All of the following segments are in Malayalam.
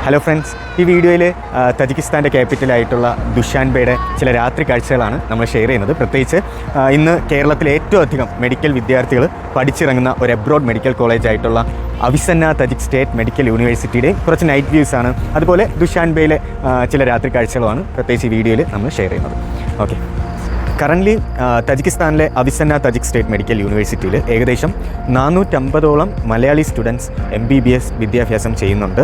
ഹലോ ഫ്രണ്ട്സ്, ഈ വീഡിയോയിൽ തജിക്കിസ്ഥാൻ്റെ ക്യാപിറ്റലായിട്ടുള്ള ദുഷാൻബെയുടെ ചില രാത്രി കാഴ്ചകളാണ് നമ്മൾ ഷെയർ ചെയ്യുന്നത്. പ്രത്യേകിച്ച് ഇന്ന് കേരളത്തിലെ ഏറ്റവും അധികം മെഡിക്കൽ വിദ്യാർത്ഥികൾ പഠിച്ചിറങ്ങുന്ന ഒരു അബ്രോഡ് മെഡിക്കൽ കോളേജായിട്ടുള്ള അവിസന്ന തജിക് സ്റ്റേറ്റ് മെഡിക്കൽ യൂണിവേഴ്സിറ്റിയുടെ കുറച്ച് നൈറ്റ് വ്യൂസാണ്, അതുപോലെ ദുഷാൻബെയിലെ ചില രാത്രി കാഴ്ചകളുമാണ് പ്രത്യേകിച്ച് ഈ വീഡിയോയിൽ നമ്മൾ ഷെയർ ചെയ്യുന്നത്. ഓക്കെ, കറൻ്റ്ലി തജിക്കിസ്ഥാനിലെ അവിസന്ന തജിക് സ്റ്റേറ്റ് മെഡിക്കൽ യൂണിവേഴ്സിറ്റിയിൽ ഏകദേശം 450ഓളം മലയാളി സ്റ്റുഡൻസ് MBBS വിദ്യാഭ്യാസം ചെയ്യുന്നുണ്ട്.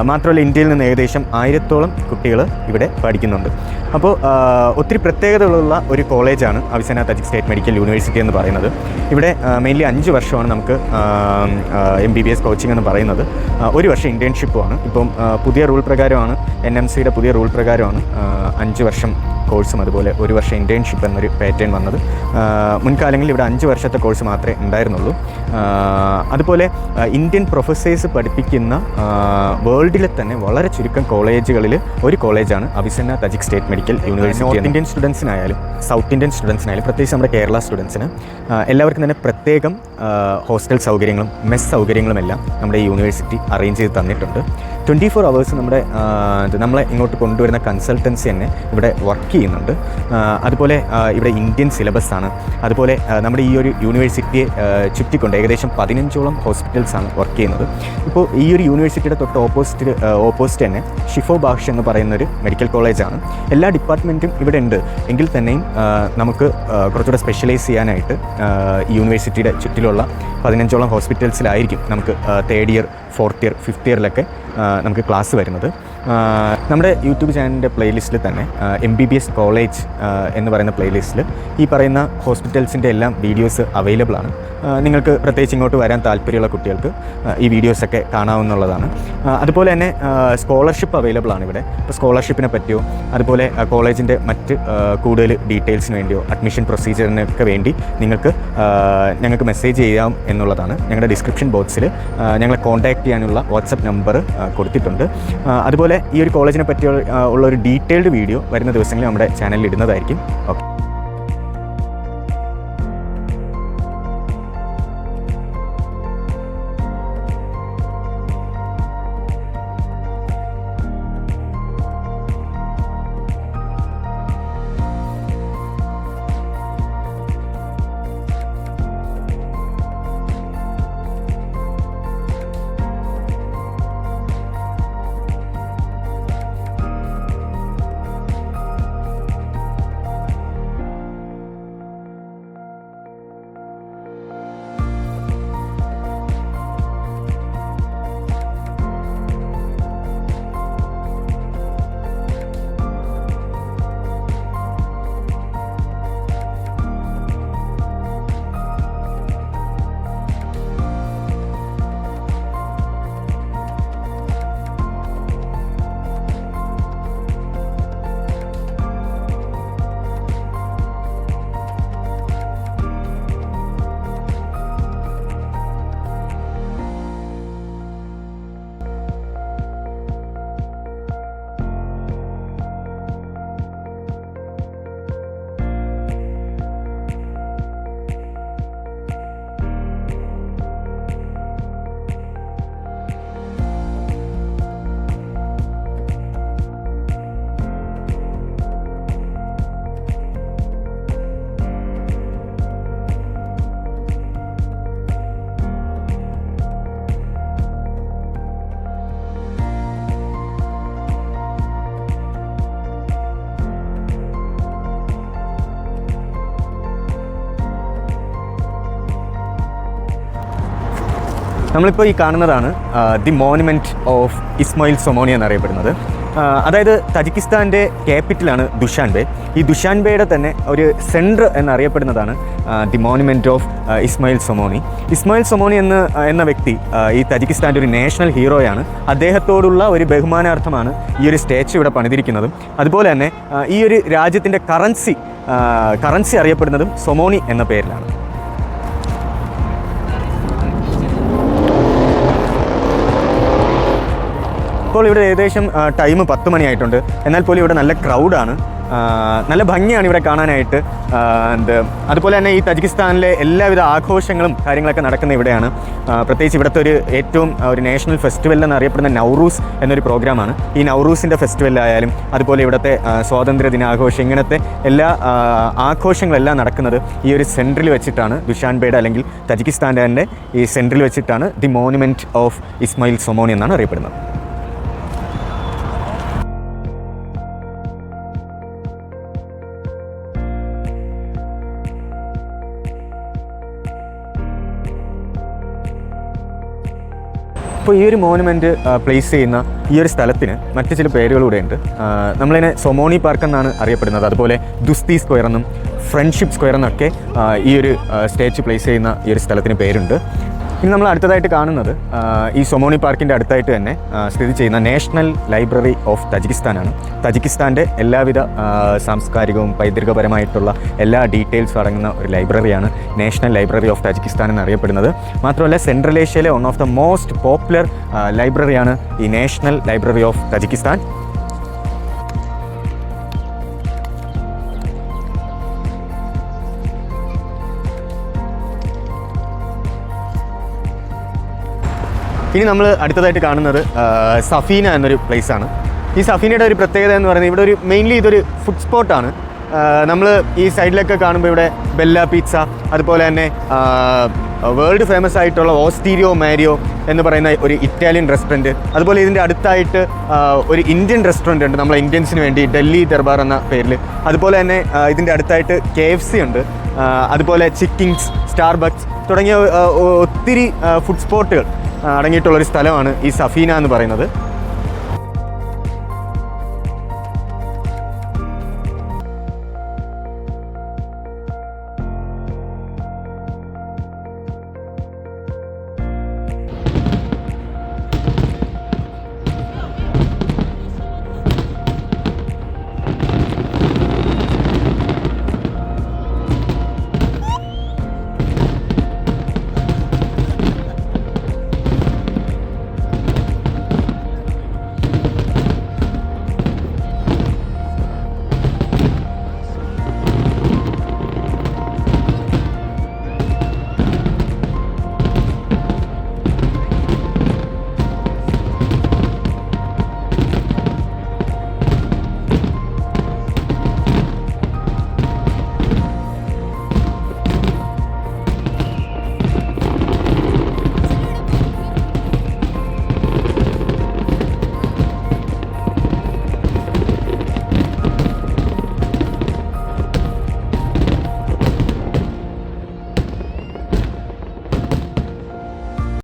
മാത്രമല്ല ഇന്ത്യയിൽ നിന്ന് ഏകദേശം 1000ഓളം കുട്ടികൾ ഇവിടെ പഠിക്കുന്നുണ്ട്. അപ്പോൾ ഒത്തിരി പ്രത്യേകതകളുള്ള ഒരു കോളേജാണ് Avicenna Tajik state medical university എന്ന് പറയുന്നത്. ഇവിടെ മെയിൻലി 5 വർഷമാണ് നമുക്ക് MBBS കോച്ചിങ് എന്ന് പറയുന്നത്. 1 വർഷം ഇൻറ്റേൺഷിപ്പുമാണ്. ഇപ്പം പുതിയ റൂൾ പ്രകാരമാണ്, NMCയുടെ പുതിയ റൂൾ പ്രകാരമാണ് 5 വർഷം കോഴ്സും അതുപോലെ 1 വർഷം ഇൻറ്റേൺഷിപ്പ് എന്നൊരു പാറ്റേൺ വന്നത്. മുൻകാലങ്ങളിൽ ഇവിടെ 5 വർഷത്തെ കോഴ്സ് മാത്രമേ ഉണ്ടായിരുന്നുള്ളൂ. അതുപോലെ ഇന്ത്യൻ പ്രൊഫസേഴ്സ് പഠിപ്പിക്കുന്ന വേൾഡിലെ തന്നെ വളരെ ചുരുക്കം കോളേജുകളിൽ ഒരു കോളേജാണ് Avicenna Tajik state medical university. North Indian സ്റ്റുഡൻസിനായാലും സൗത്ത് ഇന്ത്യൻ സ്റ്റുഡൻസിനായാലും പ്രത്യേകിച്ച് നമ്മുടെ കേരള സ്റ്റുഡൻസിന് എല്ലാവർക്കും തന്നെ പ്രത്യേകം ഹോസ്റ്റൽ സൗകര്യങ്ങളും മെസ് സൗകര്യങ്ങളുമെല്ലാം നമ്മുടെ ഈ യൂണിവേഴ്സിറ്റി അറേഞ്ച് ചെയ്ത് തന്നിട്ടുണ്ട്. 24 hours നമ്മളെ ഇങ്ങോട്ട് കൊണ്ടുവരുന്ന കൺസൾട്ടൻസി തന്നെ ഇവിടെ വർക്ക് ചെയ്യുന്നുണ്ട്. അതുപോലെ ഇവിടെ ഇന്ത്യൻ സിലബസാണ്. അതുപോലെ നമ്മുടെ ഈ ഒരു യൂണിവേഴ്സിറ്റിയെ ചുറ്റിക്കൊണ്ട് ഏകദേശം 15ഓളം ഹോസ്പിറ്റൽസാണ് വർക്ക് ചെയ്യുന്നത്. ഇപ്പോൾ ഈ ഒരു യൂണിവേഴ്സിറ്റിയുടെ തൊട്ട് ഓപ്പോസിറ്റ് തന്നെ ഷിഫോ ബാഷ് എന്ന് പറയുന്നൊരു മെഡിക്കൽ കോളേജാണ്. എല്ലാ ഡിപ്പാർട്ട്മെൻറ്റും ഇവിടെ ഉണ്ട്. എങ്കിൽ തന്നെയും നമുക്ക് കുറച്ചുകൂടെ സ്പെഷ്യലൈസ് ചെയ്യാനായിട്ട് ഈ യൂണിവേഴ്സിറ്റിയുടെ ചുറ്റിലുള്ള 15ഓളം ഹോസ്പിറ്റൽസിലായിരിക്കും നമുക്ക് 3rd year 4th year 5th ഇയറിലൊക്കെ നമുക്ക് ക്ലാസ് വരുന്നത്. നമ്മുടെ യൂട്യൂബ് ചാനലിൻ്റെ പ്ലേലിസ്റ്റിൽ തന്നെ MBBS കോളേജ് എന്ന് പറയുന്ന പ്ലേലിസ്റ്റിൽ ഈ പറയുന്ന ഹോസ്പിറ്റൽസിൻ്റെ എല്ലാം വീഡിയോസ് അവൈലബിൾ ആണ്. നിങ്ങൾക്ക് പ്രത്യേകിച്ച് ഇങ്ങോട്ട് വരാൻ താല്പര്യമുള്ള കുട്ടികൾക്ക് ഈ വീഡിയോസൊക്കെ കാണാവുന്നതാണ്. അതുപോലെ തന്നെ സ്കോളർഷിപ്പ് അവൈലബിൾ ആണ് ഇവിടെ. ഇപ്പോൾ സ്കോളർഷിപ്പിനെ പറ്റിയോ അതുപോലെ കോളേജിൻ്റെ മറ്റ് കൂടുതൽ ഡീറ്റെയിൽസിന് വേണ്ടിയോ അഡ്മിഷൻ പ്രൊസീജിയറിനൊക്കെ വേണ്ടി ഞങ്ങൾക്ക് മെസ്സേജ് ചെയ്യാം എന്നുള്ളതാണ്. ഞങ്ങളുടെ ഡിസ്ക്രിപ്ഷൻ ബോക്സിൽ ഞങ്ങളെ കോൺടാക്റ്റ് ചെയ്യാനുള്ള വാട്സപ്പ് നമ്പർ കൊടുത്തിട്ടുണ്ട്. അതുപോലെ ഈ ഒരു കോളേജിനെ പറ്റിയുള്ള ഒരു ഡീറ്റെയിൽഡ് വീഡിയോ വരുന്ന ദിവസങ്ങളിൽ നമ്മുടെ ചാനലിൽ ഇടുന്നതായിരിക്കും. ഓക്കെ, നമ്മളിപ്പോൾ ഈ കാണുന്നതാണ് the monument of Ismail Somoni എന്നറിയപ്പെടുന്നത്. അതായത് തജിക്കിസ്ഥാൻ്റെ ക്യാപിറ്റലാണ് ദുഷാൻബെ. ഈ ദുഷാൻബെയുടെ തന്നെ ഒരു സെൻറ്റർ എന്നറിയപ്പെടുന്നതാണ് the monument of Ismail Somoni. Ismail Somoni എന്ന വ്യക്തി ഈ തജിക്കിസ്ഥാൻ്റെ ഒരു നാഷണൽ ഹീറോയാണ്. അദ്ദേഹത്തോടുള്ള ഒരു ബഹുമാനാർത്ഥമാണ് ഈ ഒരു സ്റ്റാച്യു ഇവിടെ പണിതിരിക്കുന്നതും. അതുപോലെ തന്നെ ഈ ഒരു രാജ്യത്തിൻ്റെ കറൻസി അറിയപ്പെടുന്നതും സൊമോണി എന്ന പേരിലാണ്. ഇപ്പോൾ ഇവിടെ ഏകദേശം ടൈം 10 മണിയായിട്ടുണ്ട്. എന്നാൽ പോലും ഇവിടെ നല്ല ക്രൗഡാണ്. നല്ല ഭംഗിയാണ് ഇവിടെ കാണാനായിട്ട്. അതുപോലെ തന്നെ ഈ തജിക്കിസ്ഥാനിലെ എല്ലാവിധ ആഘോഷങ്ങളും കാര്യങ്ങളൊക്കെ നടക്കുന്ന ഇവിടെയാണ്. പ്രത്യേകിച്ച് ഇവിടുത്തെ ഏറ്റവും ഒരു നാഷണൽ ഫെസ്റ്റിവൽ എന്നറിയപ്പെടുന്ന നൗറൂസ് എന്നൊരു പ്രോഗ്രാമാണ്. ഈ നൗറൂസിൻ്റെ ഫെസ്റ്റിവലായാലും അതുപോലെ ഇവിടുത്തെ സ്വാതന്ത്ര്യ ദിനാഘോഷം, ഇങ്ങനത്തെ എല്ലാ ആഘോഷങ്ങളെല്ലാം നടക്കുന്നത് ഈ ഒരു സെൻറ്ററിൽ വെച്ചിട്ടാണ്. ദുഷാൻബേയുടെ അല്ലെങ്കിൽ തജിക്കിസ്ഥാൻ്റെ ഈ സെൻറ്ററിൽ വെച്ചിട്ടാണ് ദി മോണുമെൻറ്റ് ഓഫ് ഇസ്മായിൽ സൊമോണി എന്നാണ് അറിയപ്പെടുന്നത്. അപ്പോൾ ഈ ഒരു മോണുമെൻറ്റ് പ്ലേസ് ചെയ്യുന്ന ഈ ഒരു സ്ഥലത്തിന് മറ്റ് ചില പേരുകളിവിടെ ഉണ്ട്. നമ്മളിതിനെ സൊമോണി പാർക്ക് എന്നാണ് അറിയപ്പെടുന്നത്. അതുപോലെ ദുസ്തി സ്ക്വയർ എന്നും ഫ്രണ്ട്ഷിപ്പ് സ്ക്വയർ എന്നൊക്കെ ഈ ഒരു സ്റ്റാച്യു പ്ലേസ് ചെയ്യുന്ന ഈ ഒരു സ്ഥലത്തിന് പേരുണ്ട്. ഇനി നമ്മൾ അടുത്തതായിട്ട് കാണുന്നത് ഈ സൊമോണി പാർക്കിൻ്റെ അടുത്തായിട്ട് തന്നെ സ്ഥിതി ചെയ്യുന്ന നാഷണൽ ലൈബ്രറി ഓഫ് തജിക്കിസ്ഥാനാണ്. തജിക്കിസ്ഥാൻ്റെ എല്ലാവിധ സാംസ്കാരികവും പൈതൃകപരമായിട്ടുള്ള എല്ലാ ഡീറ്റെയിൽസും അടങ്ങുന്ന ഒരു ലൈബ്രറിയാണ് നാഷണൽ ലൈബ്രറി ഓഫ് തജിക്കിസ്ഥാൻ എന്നറിയപ്പെടുന്നത്. മാത്രമല്ല സെൻട്രൽ ഏഷ്യയിലെ one of the most popular ലൈബ്രറിയാണ് ഈ നാഷണൽ ലൈബ്രറി ഓഫ് തജിക്കിസ്ഥാൻ. ഇനി നമ്മൾ അടുത്തതായിട്ട് കാണുന്നത് സഫീന എന്നൊരു പ്ലേസാണ്. ഈ സഫീനയുടെ ഒരു പ്രത്യേകത എന്ന് പറയുന്നത് ഇവിടെ മെയിൻലി ഇതൊരു ഫുഡ് സ്പോട്ടാണ്. നമ്മൾ ഈ സൈഡിലൊക്കെ കാണുമ്പോൾ ഇവിടെ ബെല്ല പിസ്സ, അതുപോലെ തന്നെ വേൾഡ് ഫേമസ് ആയിട്ടുള്ള ഓസ്റ്റീരിയോ മാരിയോ എന്ന് പറയുന്ന ഒരു ഇറ്റാലിയൻ റെസ്റ്റോറൻറ്റ്, അതുപോലെ ഇതിൻ്റെ അടുത്തായിട്ട് ഒരു ഇന്ത്യൻ റെസ്റ്റോറൻറ്റ് ഉണ്ട് നമ്മളെ ഇന്ത്യൻസിന് വേണ്ടി, ഡൽഹി ദർബാർ എന്ന പേരിൽ. അതുപോലെ തന്നെ ഇതിൻ്റെ അടുത്തായിട്ട് KFC ഉണ്ട്, അതുപോലെ ചിക്കിങ്സ്, സ്റ്റാർബക്സ് തുടങ്ങിയ ഒത്തിരി ഫുഡ് സ്പോട്ടുകൾ അടങ്ങിയിട്ടുള്ളൊരു സ്ഥലമാണ് ഈ സഫീന എന്ന് പറയുന്നത്.